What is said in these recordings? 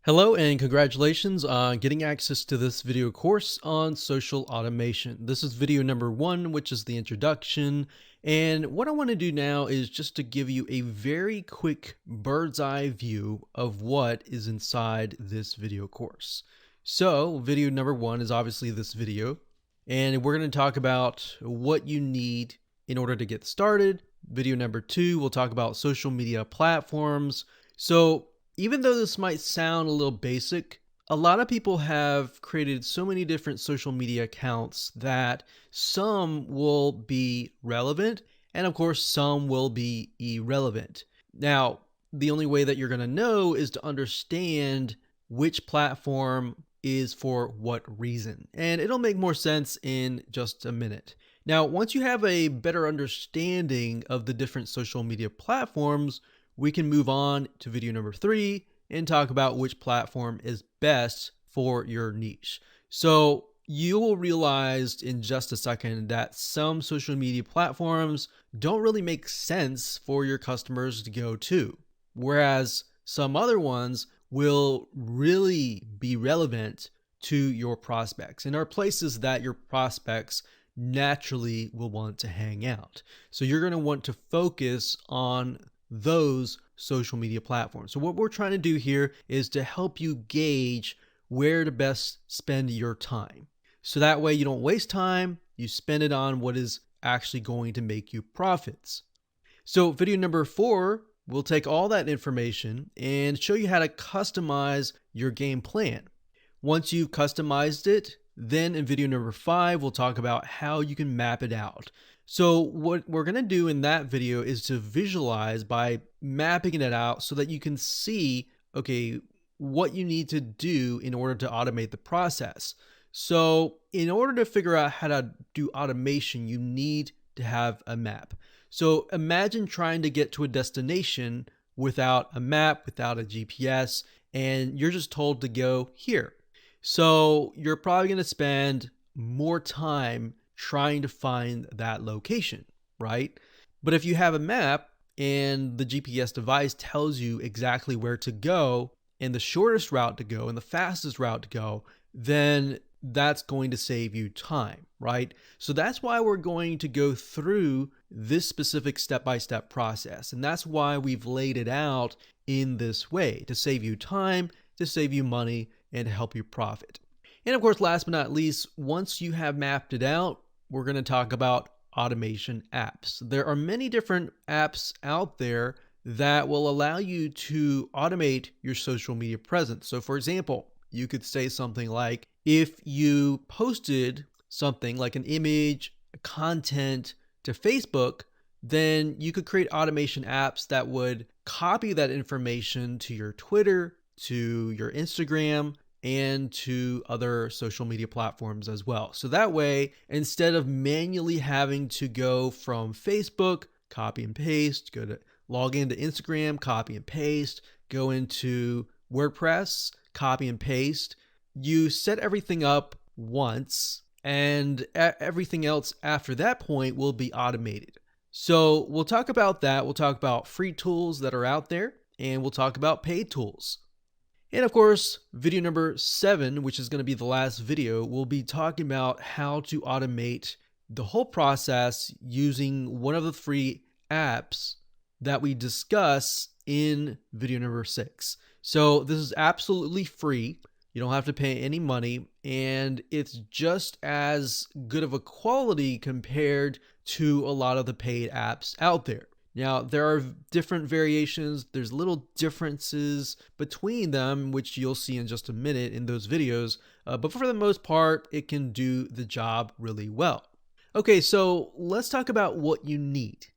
Hello and congratulations on getting access to this video course on social automation. This is video number 1, which is the introduction. And what I want to do now is just to give you a very quick bird's eye view of what is inside this video course. So video number 1 is obviously this video, and we're going to talk about what you need in order to get started. Video number 2, we'll talk about social media platforms. So even though this might sound a little basic, a lot of people have created so many different social media accounts that some will be relevant and of course some will be irrelevant. Now, the only way that you're going to know is to understand which platform is for what reason. And it'll make more sense in just a minute. Now, once you have a better understanding of the different social media platforms, we can move on to video number 3 and talk about which platform is best for your niche. So you will realize in just a second that some social media platforms don't really make sense for your customers to go to, whereas some other ones will really be relevant to your prospects and are places that your prospects naturally will want to hang out. So you're going to want to focus on those social media platforms. So what we're trying to do here is to help you gauge where to best spend your time. So that way you don't waste time, you spend it on what is actually going to make you profits. So video number 4, we'll take all that information and show you how to customize your game plan. Once you've customized it, then in video number 5, we'll talk about how you can map it out. So what we're going to do in that video is to visualize by mapping it out so that you can see, okay, what you need to do in order to automate the process. So in order to figure out how to do automation, you need to have a map. So imagine trying to get to a destination without a map, without a GPS, and you're just told to go here. So you're probably going to spend more time trying to find that location, right? But if you have a map and the GPS device tells you exactly where to go and the shortest route to go and the fastest route to go, then that's going to save you time, right? So that's why we're going to go through this specific step-by-step process. And that's why we've laid it out in this way, to save you time, to save you money, and to help you profit. And of course, last but not least, once you have mapped it out, we're going to talk about automation apps. There are many different apps out there that will allow you to automate your social media presence. So for example, you could say something like, if you posted something like an image, content to Facebook, then you could create automation apps that would copy that information to your Twitter, to your Instagram, and to other social media platforms as well. So that way, instead of manually having to go from Facebook, copy and paste, log into Instagram, copy and paste, go into WordPress, copy and paste, you set everything up once and everything else after that point will be automated. So we'll talk about that. We'll talk about free tools that are out there, and we'll talk about paid tools. And of course, video number 7, which is going to be the last video, we'll be talking about how to automate the whole process using one of the free apps that we discuss in video number 6. So this is absolutely free. You don't have to pay any money, and it's just as good of a quality compared to a lot of the paid apps out there. Now, there are different variations. There's little differences between them, which you'll see in just a minute in those videos. But for the most part, it can do the job really well. Okay, so let's talk about what you need.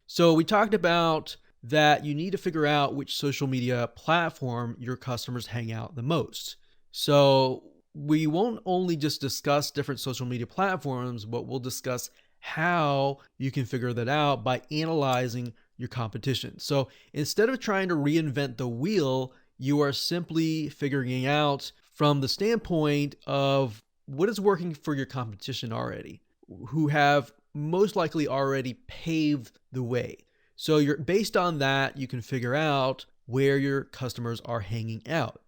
So we talked about that you need to figure out which social media platform your customers hang out the most. So we won't only just discuss different social media platforms, but we'll discuss how you can figure that out by analyzing your competition. So instead of trying to reinvent the wheel, you are simply figuring out from the standpoint of what is working for your competition already, who have most likely already paved the way. So you're based on that, you can figure out where your customers are hanging out.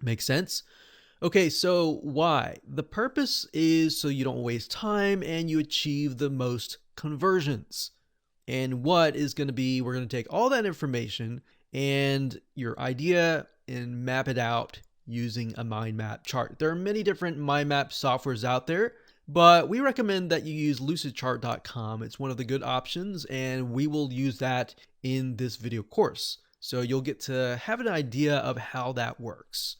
Make sense? Okay, so why? The purpose is so you don't waste time and you achieve the most conversions. And what is going to be, we're going to take all that information and your idea and map it out using a mind map chart. There are many different mind map softwares out there, but we recommend that you use lucidchart.com. It's one of the good options, and we will use that in this video course. So you'll get to have an idea of how that works.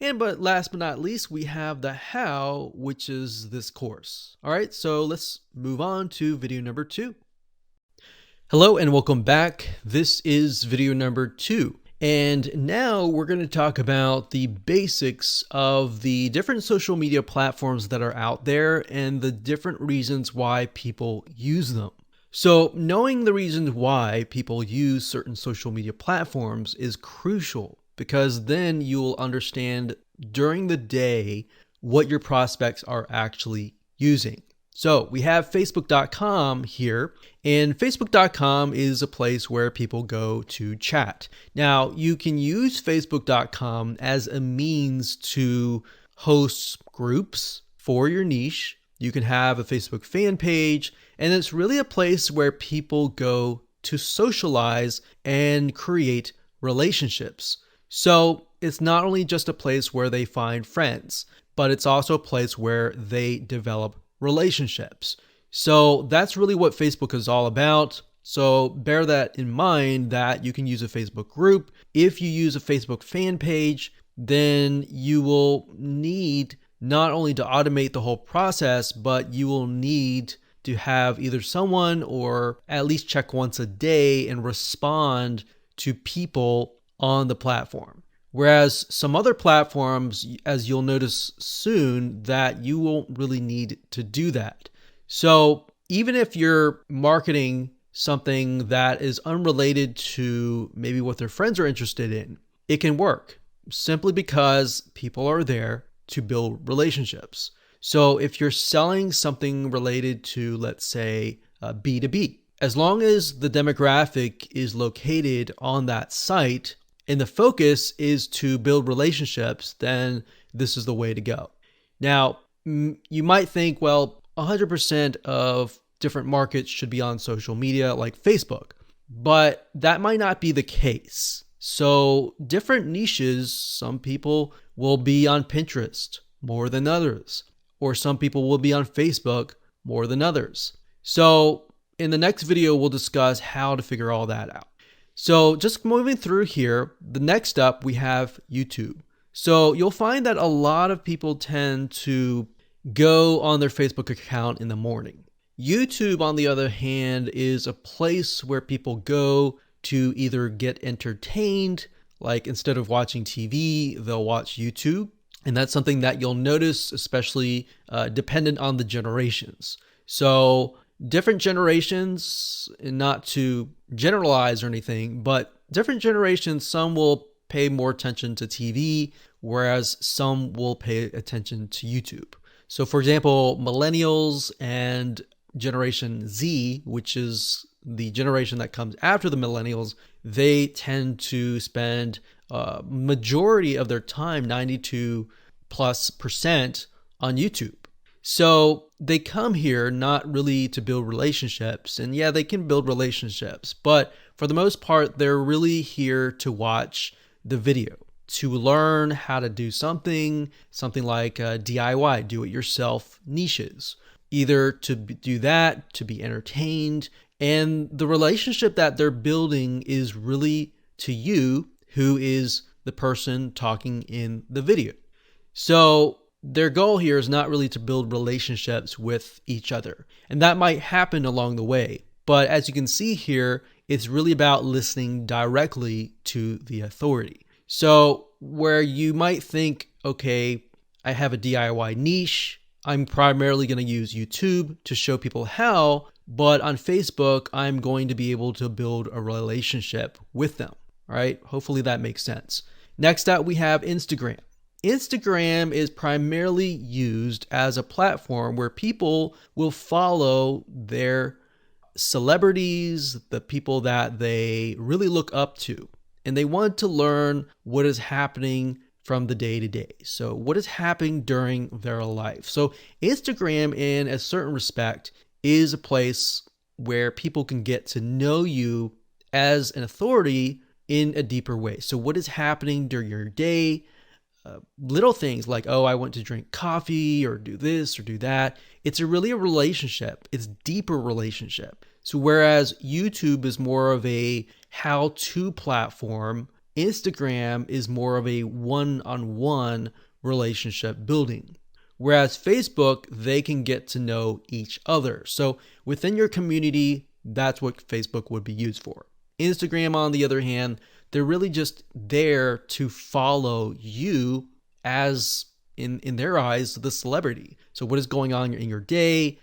But last but not least, we have the how, which is this course. All right, so let's move on to video number 2. Hello and welcome back. This is video number 2. And now we're going to talk about the basics of the different social media platforms that are out there and the different reasons why people use them. So knowing the reasons why people use certain social media platforms is crucial, because then you'll understand during the day what your prospects are actually using. So we have Facebook.com here, and Facebook.com is a place where people go to chat. Now, you can use Facebook.com as a means to host groups for your niche. You can have a Facebook fan page, and it's really a place where people go to socialize and create relationships. So it's not only just a place where they find friends, but it's also a place where they develop relationships. So that's really what Facebook is all about. So bear that in mind, that you can use a Facebook group. If you use a Facebook fan page, then you will need not only to automate the whole process, but you will need to have either someone or at least check once a day and respond to people on the platform. Whereas some other platforms, as you'll notice soon, that you won't really need to do that. So even if you're marketing something that is unrelated to maybe what their friends are interested in, it can work simply because people are there to build relationships. So if you're selling something related to, let's say, B2B, as long as the demographic is located on that site, and the focus is to build relationships, then this is the way to go. Now, you might think, well, 100% of different markets should be on social media like Facebook, but that might not be the case. So different niches, some people will be on Pinterest more than others, or some people will be on Facebook more than others. So in the next video, we'll discuss how to figure all that out. So just moving through here, the next up we have YouTube. So you'll find that a lot of people tend to go on their Facebook account in the morning. YouTube, on the other hand, is a place where people go to either get entertained, like instead of watching TV, they'll watch YouTube. And that's something that you'll notice, especially dependent on the generations. So different generations, and not to generalize or anything, but different generations, some will pay more attention to TV, whereas some will pay attention to YouTube. So for example, millennials and Generation Z, which is the generation that comes after the millennials, they tend to spend majority of their time, 92+% on YouTube. So they come here not really to build relationships, and yeah, they can build relationships, but for the most part, they're really here to watch the video, to learn how to do something like DIY, do-it-yourself niches, either to do that, to be entertained, and the relationship that they're building is really to you, who is the person talking in the video. So their goal here is not really to build relationships with each other. And that might happen along the way. But as you can see here, it's really about listening directly to the authority. So where you might think, okay, I have a DIY niche, I'm primarily going to use YouTube to show people how, but on Facebook, I'm going to be able to build a relationship with them. All right, hopefully that makes sense. Next up, we have Instagram. Instagram is primarily used as a platform where people will follow their celebrities, the people that they really look up to, and they want to learn what is happening from the day to day. So what is happening during their life? So Instagram, in a certain respect, is a place where people can get to know you as an authority in a deeper way. So what is happening during your day? Little things like, oh, I went to drink coffee or do this or do that. It's really a relationship. It's deeper relationship. So whereas YouTube is more of a how-to platform, Instagram is more of a one-on-one relationship building. Whereas Facebook, they can get to know each other. So within your community, that's what Facebook would be used for. Instagram, on the other hand, they're really just there to follow you as, in their eyes, the celebrity. So what is going on in your day?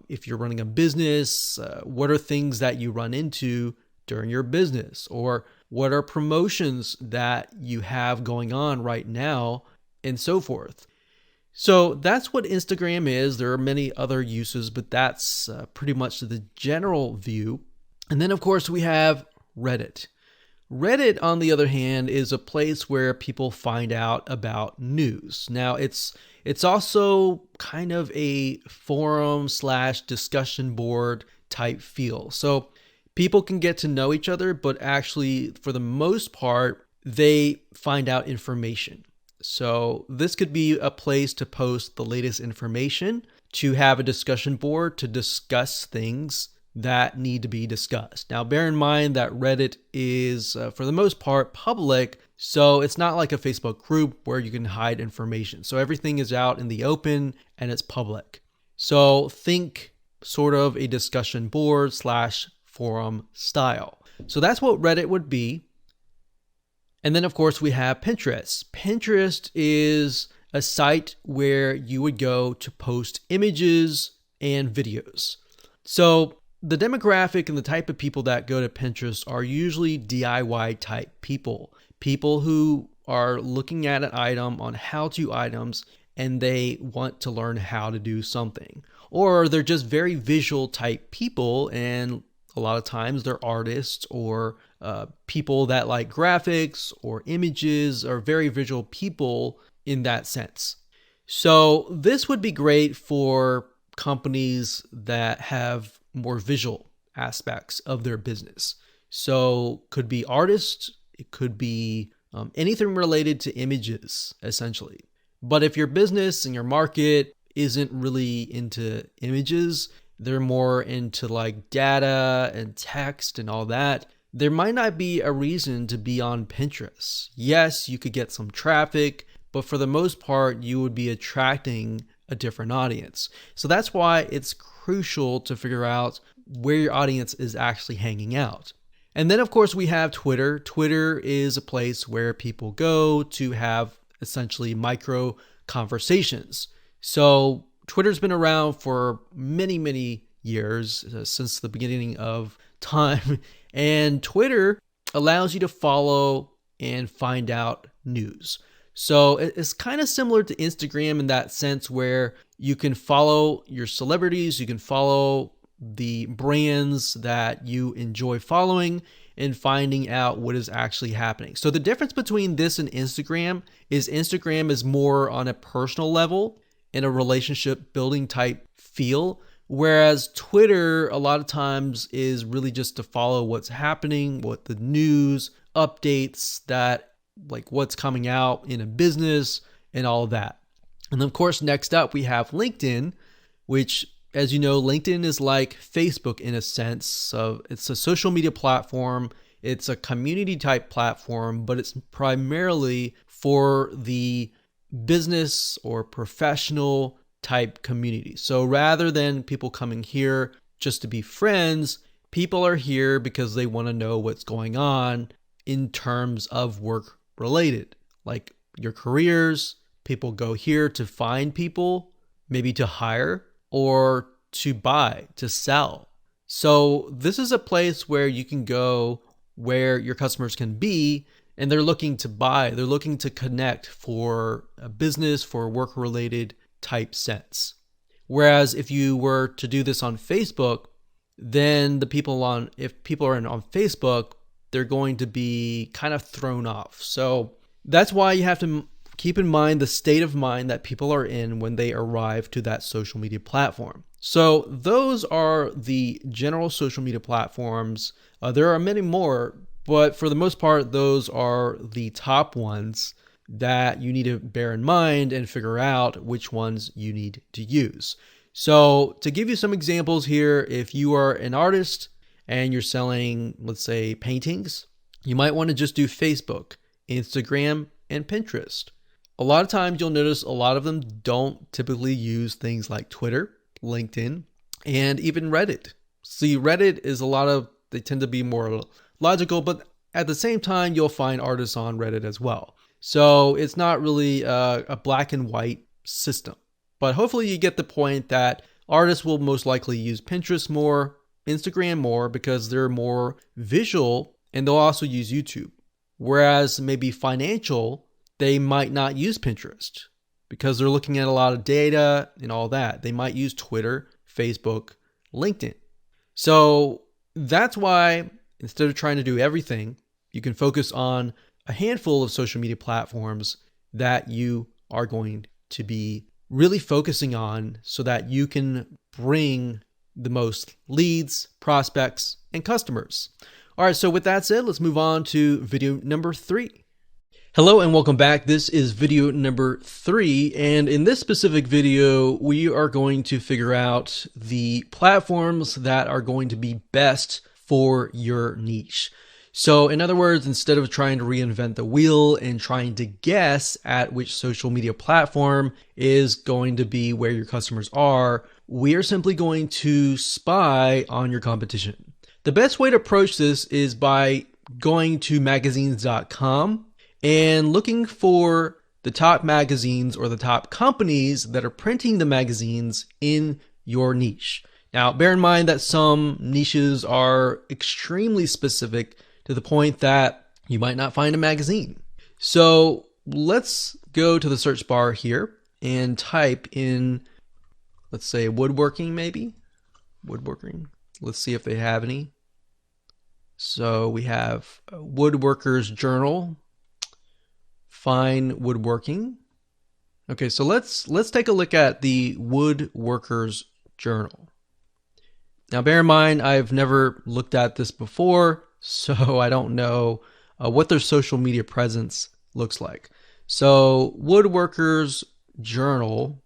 If you're running a business, what are things that you run into during your business? Or what are promotions that you have going on right now, and so forth. So that's what Instagram is. There are many other uses, but that's pretty much the general view. And then, of course, we have Reddit. Reddit, on the other hand, is a place where people find out about news. Now, it's also kind of a forum / discussion board type feel. So people can get to know each other, but actually, for the most part, they find out information. So this could be a place to post the latest information, to have a discussion board to discuss things that need to be discussed. Now, bear in mind that Reddit is, for the most part, public, so it's not like a Facebook group where you can hide information. So everything is out in the open and it's public. So think sort of a discussion board / forum style. So that's what Reddit would be. And then, of course, we have Pinterest. Pinterest is a site where you would go to post images and videos. So the demographic and the type of people that go to Pinterest are usually DIY type people. People who are looking at an item on how-to items and they want to learn how to do something. Or they're just very visual type people, and a lot of times they're artists or people that like graphics or images, or very visual people in that sense. So this would be great for companies that have more visual aspects of their business. So could be artists, it could be anything related to images, essentially. But if your business and your market isn't really into images, they're more into like data and text and all that, there might not be a reason to be on Pinterest. Yes, you could get some traffic, but for the most part, you would be attracting a different audience. So that's why it's crucial to figure out where your audience is actually hanging out. And then, of course, we have Twitter. Twitter is a place where people go to have essentially micro conversations. So Twitter's been around for many, many years, since the beginning of time. And Twitter allows you to follow and find out news. So it's kind of similar to Instagram in that sense, where you can follow your celebrities, you can follow the brands that you enjoy following and finding out what is actually happening. So the difference between this and Instagram is more on a personal level in a relationship building type feel, whereas Twitter a lot of times is really just to follow what's happening, what the news updates, that like what's coming out in a business and all of that. And of course, next up we have LinkedIn, which, as you know, LinkedIn is like Facebook in a sense. So it's a social media platform. It's a community type platform, but it's primarily for the business or professional type community. So rather than people coming here just to be friends, people are here because they want to know what's going on in terms of work related, like your careers. People go here to find people, maybe to hire or to buy, to sell. So this is a place where you can go where your customers can be, and they're looking to buy, they're looking to connect for a business, for a work-related type sense. Whereas if you were to do this on Facebook, then if people are on Facebook, they're going to be kind of thrown off. So that's why you have to keep in mind the state of mind that people are in when they arrive to that social media platform. So those are the general social media platforms. There are many more, but for the most part, those are the top ones that you need to bear in mind and figure out which ones you need to use. So to give you some examples here, if you are an artist and you're selling, let's say, paintings, you might want to just do Facebook, Instagram, and Pinterest. A lot of times you'll notice a lot of them don't typically use things like Twitter, LinkedIn, and even Reddit. See, Reddit is they tend to be more logical, but at the same time, you'll find artists on Reddit as well. So it's not really a black and white system. But hopefully you get the point that artists will most likely use Pinterest more, Instagram more, because they're more visual, and they'll also use YouTube. Whereas maybe financial, they might not use Pinterest because they're looking at a lot of data and all that. They might use Twitter, Facebook, LinkedIn. So that's why instead of trying to do everything, you can focus on a handful of social media platforms that you are going to be really focusing on so that you can bring the most leads, prospects, and customers. All right, so with that said, let's move on to video number 3. Hello and welcome back. This is video number 3, and in this specific video, we are going to figure out the platforms that are going to be best for your niche. So in other words, instead of trying to reinvent the wheel and trying to guess at which social media platform is going to be where your customers are, we are simply going to spy on your competition. The best way to approach this is by going to magazines.com and looking for the top magazines or the top companies that are printing the magazines in your niche. Now, bear in mind that some niches are extremely specific to the point that you might not find a magazine. So let's go to the search bar here and type in, let's say, woodworking maybe. Woodworking. Let's see if they have any. So we have Woodworkers Journal, Fine Woodworking. Okay, so let's take a look at the Woodworkers Journal. Now, bear in mind, I've never looked at this before, so I don't know what their social media presence looks like. So Woodworkers Journal,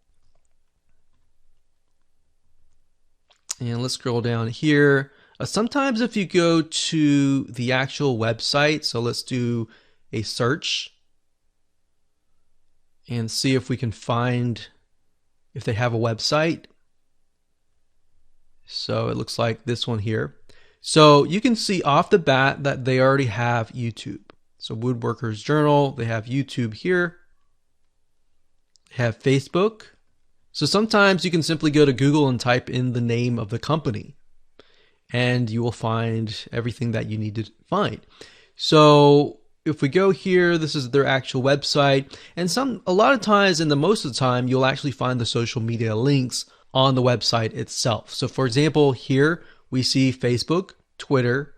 and let's scroll down here. Sometimes if you go to the actual website, so let's do a search and see if we can find if they have a website. So it looks like this one here. So you can see off the bat that they already have YouTube. So Woodworkers Journal, they have YouTube here. They have Facebook. So sometimes you can simply go to Google and type in the name of the company, and you will find everything that you need to find. So if we go here, this is their actual website, and a lot of times, and most of the time, you'll actually find the social media links on the website itself. So for example, here we see Facebook, Twitter,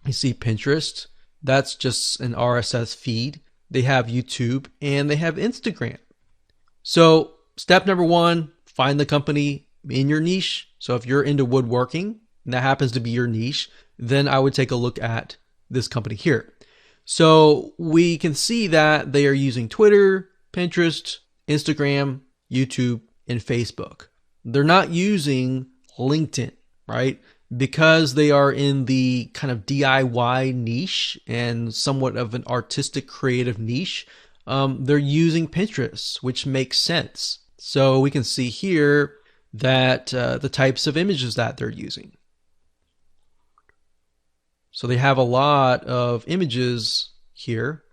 we see Pinterest. That's just an RSS feed. They have YouTube and they have Instagram. So step number 1, find the company in your niche. So if you're into woodworking and that happens to be your niche, then I would take a look at this company here. So we can see that they are using Twitter, Pinterest, Instagram, YouTube, and Facebook. They're not using LinkedIn, right? Because they are in the kind of DIY niche and somewhat of an artistic creative niche, they're using Pinterest, which makes sense. So we can see here that the types of images that they're using. So they have a lot of images here.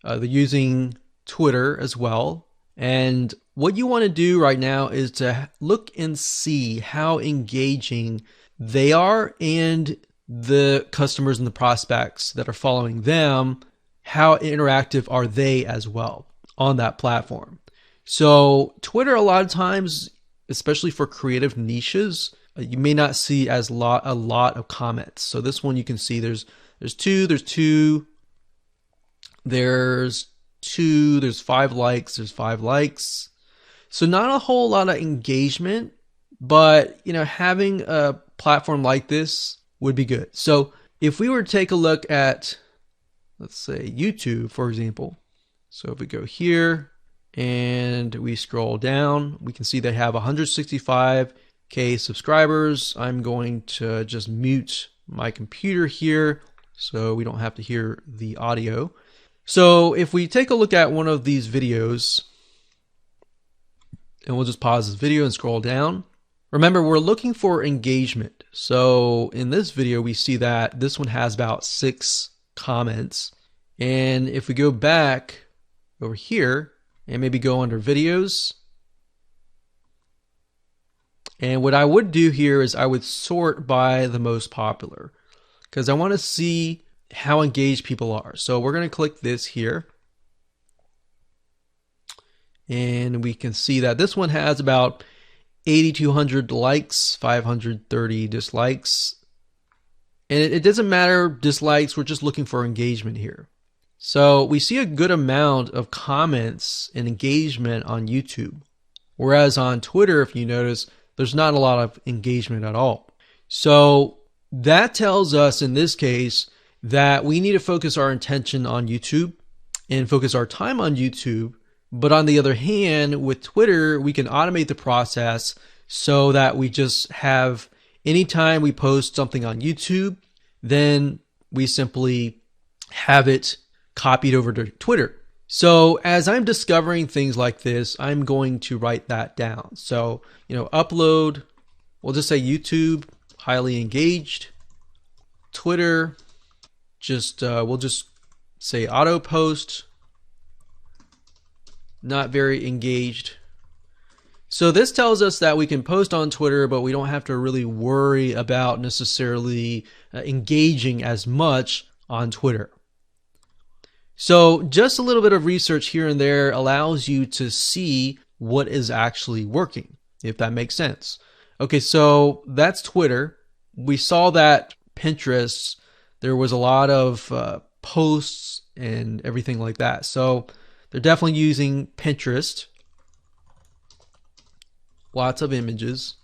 They're using Twitter as well. And what you want to do right now is to look and see how engaging they are and the customers and the prospects that are following them, how interactive are they as well on that platform. So Twitter, a lot of times, especially for creative niches, you may not see as a lot of comments. So this one you can see there's 2, there's 2, there's 5 likes, there's 5 likes. So not a whole lot of engagement, but having a platform like this would be good. So if we were to take a look at, let's say, YouTube, for example. So if we go here and we scroll down, we can see they have 165K subscribers. I'm going to just mute my computer here so we don't have to hear the audio. So if we take a look at one of these videos, and we'll just pause this video and scroll down. Remember, we're looking for engagement. So in this video, we see that this one has about 6 comments. And if we go back over here and maybe go under videos, and what I would do here is I would sort by the most popular because I want to see how engaged people are. So we're going to click this here. And we can see that this one has about 8,200 likes, 530 dislikes. And it doesn't matter dislikes, we're just looking for engagement here. So we see a good amount of comments and engagement on YouTube. Whereas on Twitter, if you notice, there's not a lot of engagement at all. So that tells us in this case that we need to focus our attention on YouTube and focus our time on YouTube. But on the other hand, with Twitter, we can automate the process so that we just have, anytime we post something on YouTube, then we simply have it copied over to Twitter. So as I'm discovering things like this, I'm going to write that down. So, upload, we'll just say YouTube, highly engaged. Twitter, we'll just say auto post, not very engaged. So this tells us that we can post on Twitter, but we don't have to really worry about necessarily engaging as much on Twitter. So just a little bit of research here and there allows you to see what is actually working, if that makes sense. Okay, so that's Twitter. We saw that Pinterest, there was a lot of posts and everything like that. So they're definitely using Pinterest. Lots of images.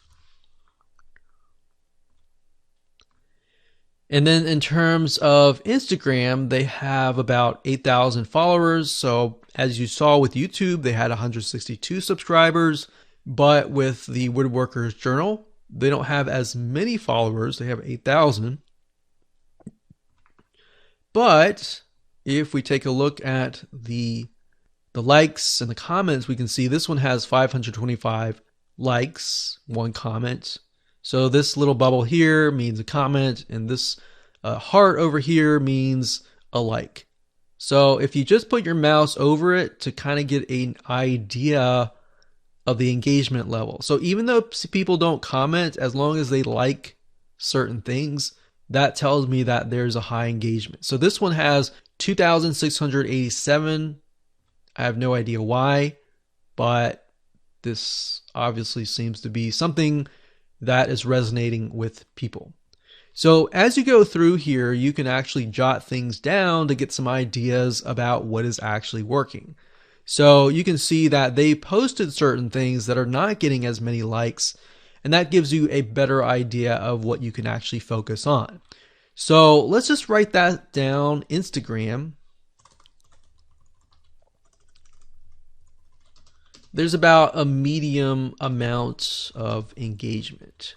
And then in terms of Instagram, they have about 8,000 followers. So as you saw with YouTube, they had 162 subscribers. But with the Woodworkers Journal, they don't have as many followers. They have 8,000. But if we take a look at the likes and the comments, we can see this one has 525 likes, 1 comment. So this little bubble here means a comment, and this heart over here means a like. So if you just put your mouse over it to kind of get an idea of the engagement level. So even though people don't comment, as long as they like certain things, that tells me that there's a high engagement. So this one has 2,687. I have no idea why, but this obviously seems to be something that is resonating with people. So as you go through here, you can actually jot things down to get some ideas about what is actually working. So you can see that they posted certain things that are not getting as many likes, and that gives you a better idea of what you can actually focus on. So let's just write that down. Instagram. There's about a medium amount of engagement.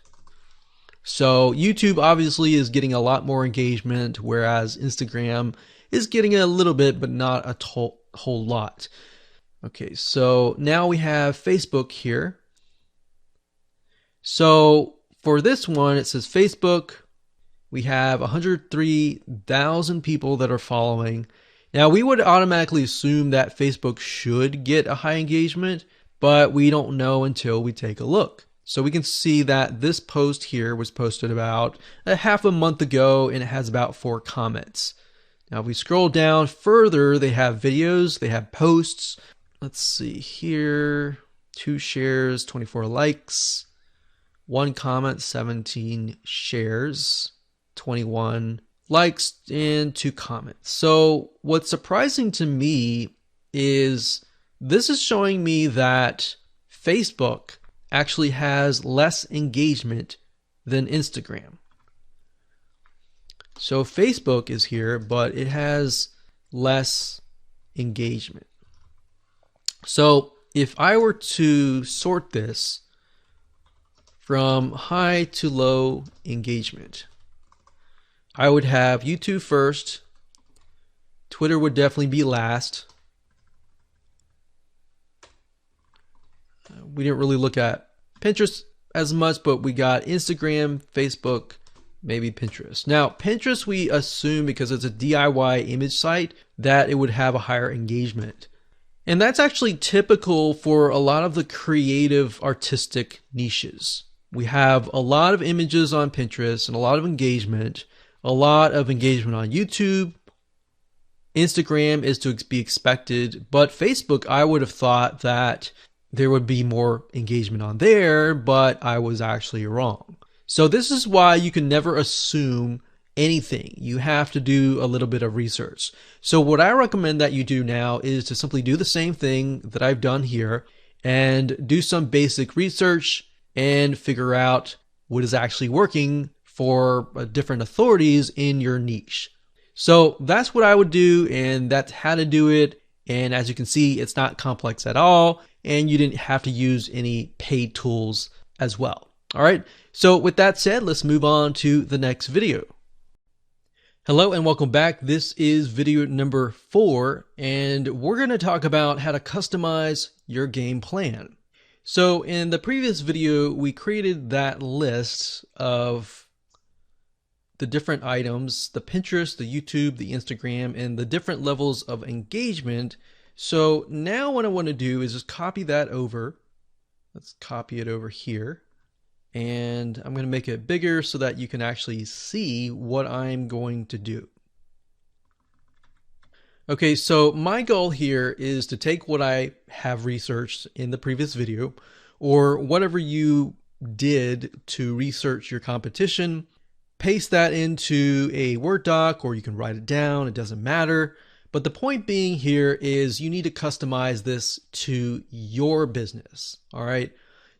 So YouTube obviously is getting a lot more engagement, whereas Instagram is getting a little bit, but not a whole lot. Okay, so now we have Facebook here. So for this one, it says Facebook. We have 103,000 people that are following. Now, we would automatically assume that Facebook should get a high engagement, but we don't know until we take a look. So we can see that this post here was posted about a half a month ago, and it has about 4 comments. Now, if we scroll down further, they have videos, they have posts. Let's see here, 2 shares, 24 likes, 1 comment, 17 shares, 21 likes, and 2 comments. So what's surprising to me is this is showing me that Facebook actually has less engagement than Instagram. So Facebook is here, but it has less engagement. So if I were to sort this from high to low engagement, I would have YouTube first, Twitter would definitely be last. We didn't really look at Pinterest as much, but we got Instagram, Facebook, maybe Pinterest. Now, Pinterest, we assume because it's a DIY image site that it would have a higher engagement. And that's actually typical for a lot of the creative artistic niches. We have a lot of images on Pinterest and a lot of engagement on YouTube. Instagram is to be expected, but Facebook, I would have thought that there would be more engagement on there, but I was actually wrong. So this is why you can never assume anything. You have to do a little bit of research. So what I recommend that you do now is to simply do the same thing that I've done here and do some basic research and figure out what is actually working for different authorities in your niche. So that's what I would do, and that's how to do it. And as you can see, it's not complex at all, and you didn't have to use any paid tools as well. All right, so with that said, let's move on to the next video. Hello and welcome back. This is video number 4, and we're going to talk about how to customize your game plan. So in the previous video, we created that list of the different items, the Pinterest, the YouTube, the Instagram, and the different levels of engagement. So now what I want to do is just copy that over. Let's copy it over here. And I'm going to make it bigger so that you can actually see what I'm going to do. Okay, so my goal here is to take what I have researched in the previous video, or whatever you did to research your competition, paste that into a Word doc, or you can write it down, it doesn't matter. But the point being here is you need to customize this to your business, all right?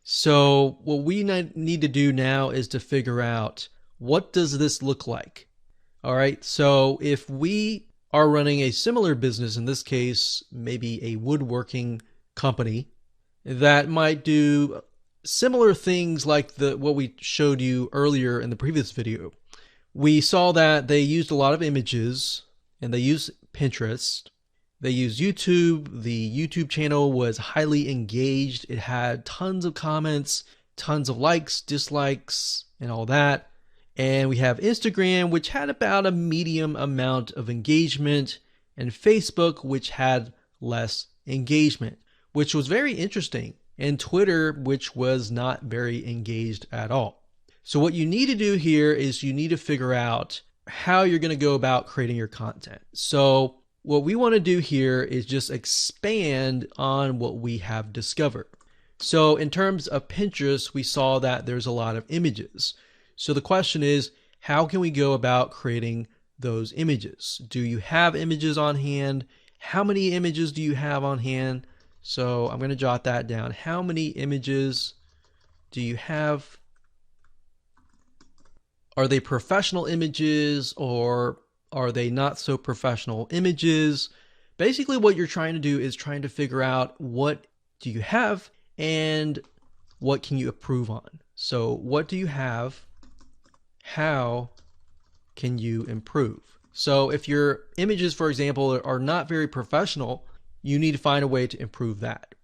So what we need to do now is to figure out, what does this look like? All right, so if we are running a similar business, in this case, maybe a woodworking company that might do similar things like what we showed you earlier in the previous video. We saw that they used a lot of images, and they used Pinterest. They used YouTube. The YouTube channel was highly engaged. It had tons of comments, tons of likes, dislikes, and all that. And we have Instagram, which had about a medium amount of engagement, and Facebook, which had less engagement, which was very interesting, and Twitter, which was not very engaged at all. So what you need to do here is you need to figure out how you're going to go about creating your content. So what we want to do here is just expand on what we have discovered. So in terms of Pinterest, we saw that there's a lot of images. So the question is, how can we go about creating those images? Do you have images on hand? How many images do you have on hand? So I'm going to jot that down. How many images do you have? Are they professional images, or are they not so professional images? Basically what you're trying to do is trying to figure out, what do you have and what can you improve on? So what do you have? How can you improve? So if your images, for example, are not very professional, you need to find a way to improve that.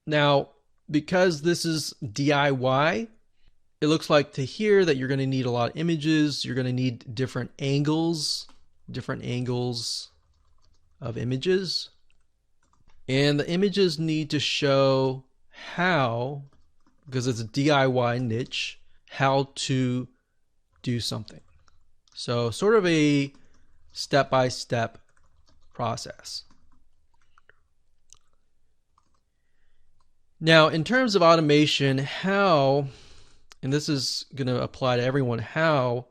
Now, because this is DIY, it looks like to here that you're going to need a lot of images. You're going to need different angles of images. And the images need to show how, because it's a DIY niche, how to do something. So sort of a step-by-step process. Now, in terms of automation, how, and this is going to apply to everyone, how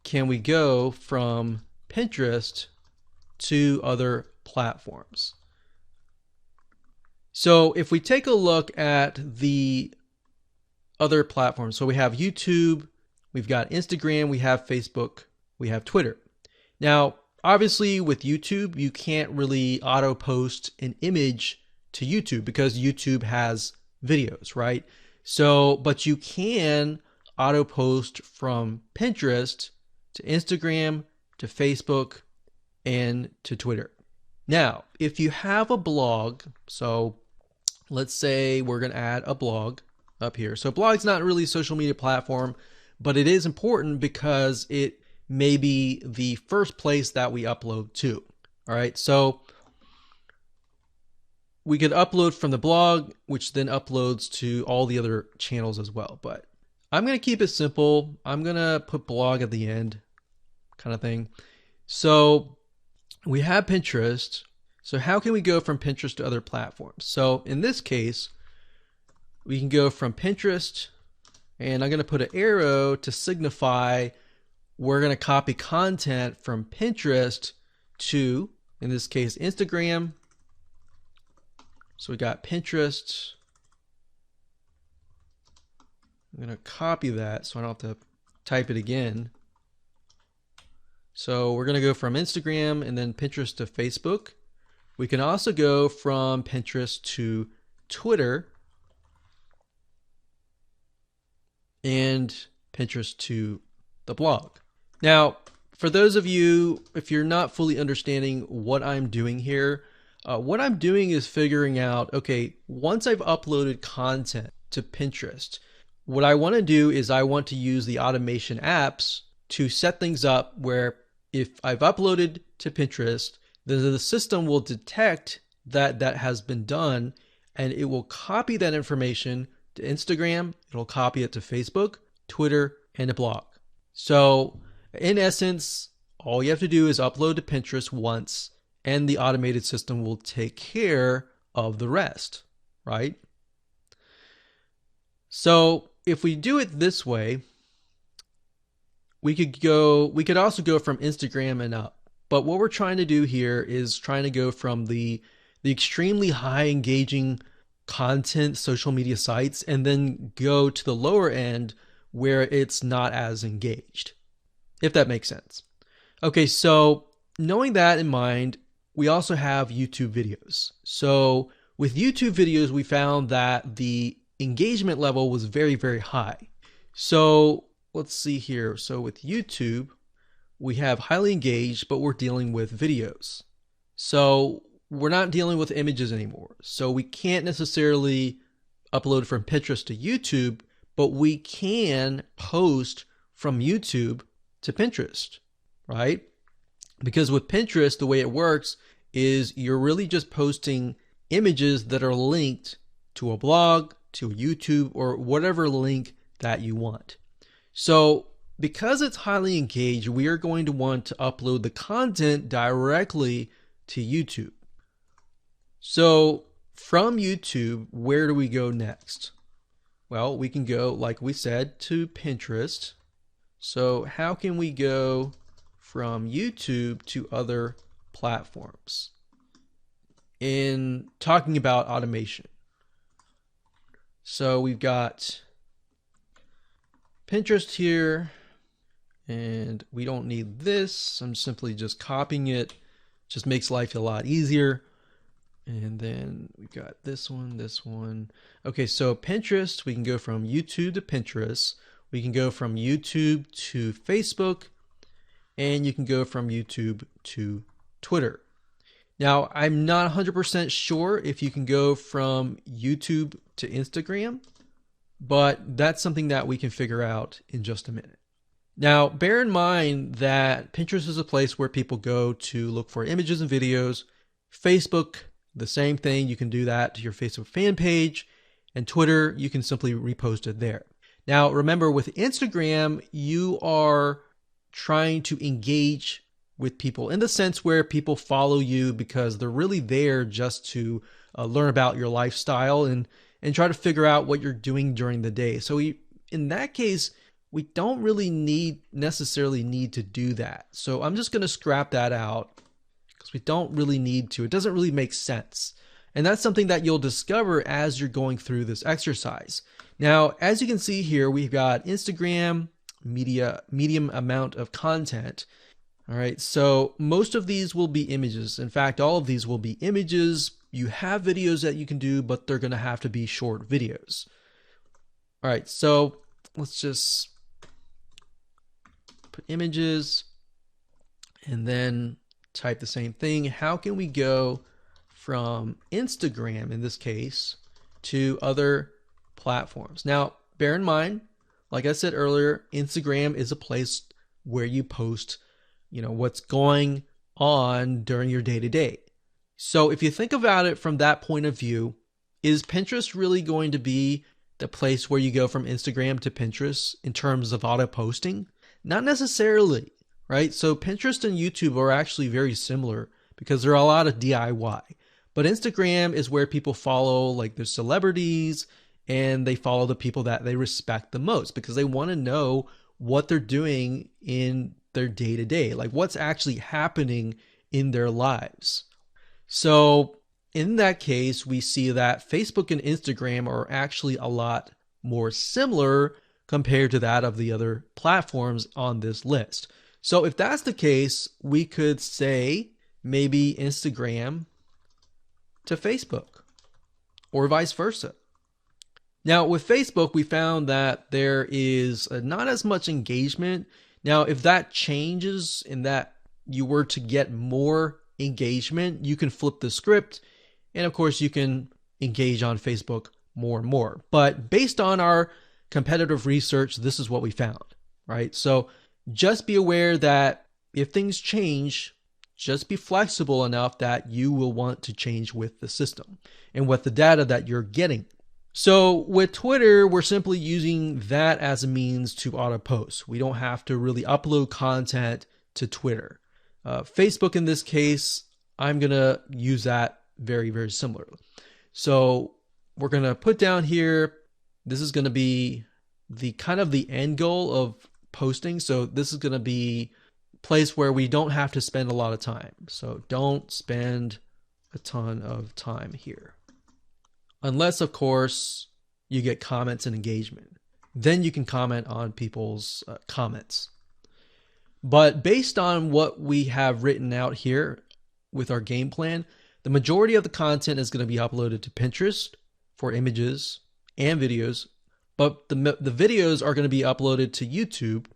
can we go from Pinterest to other platforms? So if we take a look at the other platforms, so we have YouTube, we've got Instagram, we have Facebook, we have Twitter. Now, obviously with YouTube, you can't really auto post an image to YouTube because YouTube has videos, right? So, but you can auto post from Pinterest to Instagram to Facebook and to Twitter. Now, if you have a blog, so let's say we're going to add a blog up here. So blog's not really a social media platform, but it is important because it may be the first place that we upload to. All right, so we could upload from the blog, which then uploads to all the other channels as well. But I'm going to keep it simple. I'm going to put blog at the end kind of thing. So we have Pinterest. So how can we go from Pinterest to other platforms? So in this case, we can go from Pinterest, and I'm going to put an arrow to signify we're going to copy content from Pinterest to, in this case, Instagram. So we got Pinterest. I'm going to copy that so I don't have to type it again. So we're going to go from Instagram and then Pinterest to Facebook. We can also go from Pinterest to Twitter and Pinterest to the blog. Now, for those of you, if you're not fully understanding what I'm doing here, what I'm doing is figuring out, okay, once I've uploaded content to Pinterest, what I want to do is I want to use the automation apps to set things up where if I've uploaded to Pinterest, then the system will detect that that has been done, and it will copy that information to Instagram, it'll copy it to Facebook, Twitter, and a blog. So in essence, all you have to do is upload to Pinterest once, and the automated system will take care of the rest, right? So if we do it this way, we could also go from Instagram and up. But what we're trying to do here is trying to go from the extremely high engaging content social media sites and then go to the lower end where it's not as engaged, if that makes sense. Okay, so knowing that in mind, we also have YouTube videos. So with YouTube videos, we found that the engagement level was very, very high. So let's see here. So with YouTube, we have highly engaged, but we're dealing with videos. So we're not dealing with images anymore. So we can't necessarily upload from Pinterest to YouTube, but we can post from YouTube to Pinterest, right? Because with Pinterest, the way it works is you're really just posting images that are linked to a blog, to YouTube, or whatever link that you want. So because it's highly engaged, we are going to want to upload the content directly to YouTube. So from YouTube, where do we go next? Well, we can go, like we said, to Pinterest. So how can we go from YouTube to other platforms in talking about automation? So we've got Pinterest here, and we don't need this. I'm simply just copying it. Just makes life a lot easier. And then we've got this one, this one. Okay, so Pinterest, we can go from YouTube to Pinterest. We can go from YouTube to Facebook, and you can go from YouTube to Twitter. Now, I'm not 100% sure if you can go from YouTube to Instagram, but that's something that we can figure out in just a minute. Now, bear in mind that Pinterest is a place where people go to look for images and videos. Facebook, the same thing. You can do that to your Facebook fan page, and Twitter, you can simply repost it there. Now, remember with Instagram, you are trying to engage with people in the sense where people follow you because they're really there just to learn about your lifestyle and try to figure out what you're doing during the day. So in that case, we don't really necessarily need to do that. So I'm just going to scrap that out because we don't really need to. It doesn't really make sense. And that's something that you'll discover as you're going through this exercise. Now, as you can see here, we've got Instagram, medium amount of content. All right, so most of these will be images. In fact, all of these will be images. You have videos that you can do, but they're going to have to be short videos. All right, so let's just put images and then type the same thing. How can we go from Instagram, in this case, to other platforms? Now, bear in mind, like I said earlier, Instagram is a place where you post, what's going on during your day-to-day. So if you think about it from that point of view, is Pinterest really going to be the place where you go from Instagram to Pinterest in terms of auto posting? Not necessarily, right? So Pinterest and YouTube are actually very similar because there are a lot of DIY. But Instagram is where people follow like their celebrities, and they follow the people that they respect the most because they want to know what they're doing in their day-to-day, like what's actually happening in their lives. So in that case, we see that Facebook and Instagram are actually a lot more similar compared to that of the other platforms on this list. So if that's the case, we could say maybe Instagram to Facebook or vice versa. Now with Facebook, we found that there is not as much engagement. Now, if that changes in that you were to get more engagement, you can flip the script, and of course you can engage on Facebook more and more. But based on our competitive research, this is what we found, right? So just be aware that if things change, just be flexible enough that you will want to change with the system and with the data that you're getting. So with Twitter, we're simply using that as a means to auto post. We don't have to really upload content to Twitter. Facebook, in this case, I'm going to use that very, very similarly. So we're going to put down here, this is going to be the kind of the end goal of posting. So this is going to be a place where we don't have to spend a lot of time. So don't spend a ton of time here. Unless, of course, you get comments and engagement. Then you can comment on people's comments. But based on what we have written out here with our game plan, the majority of the content is going to be uploaded to Pinterest for images and videos, but the videos are going to be uploaded to YouTube,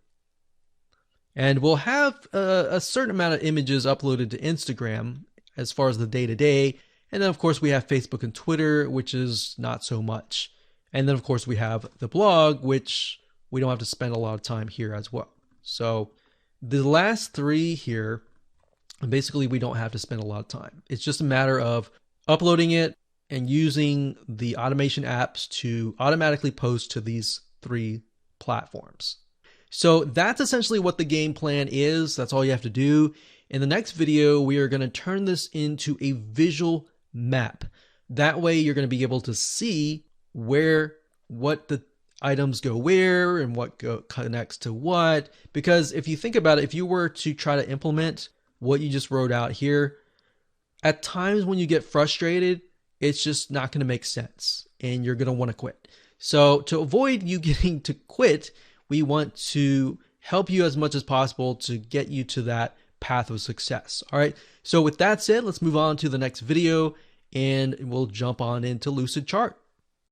and we'll have a certain amount of images uploaded to Instagram as far as the day-to-day, and then of course we have Facebook and Twitter, which is not so much. And then of course we have the blog, which we don't have to spend a lot of time here as well. So the last three here, basically we don't have to spend a lot of time. It's just a matter of uploading it and using the automation apps to automatically post to these three platforms. So that's essentially what the game plan is. That's all you have to do. In the next video, we are going to turn this into a visual map. That way you're going to be able to see what the items go where and what connects to what. Because if you think about it, if you were to try to implement what you just wrote out here, at times when you get frustrated, it's just not going to make sense and you're going to want to quit. So to avoid you getting to quit, we want to help you as much as possible to get you to that path of success. All right. So with that said, let's move on to the next video and we'll jump on into Lucidchart.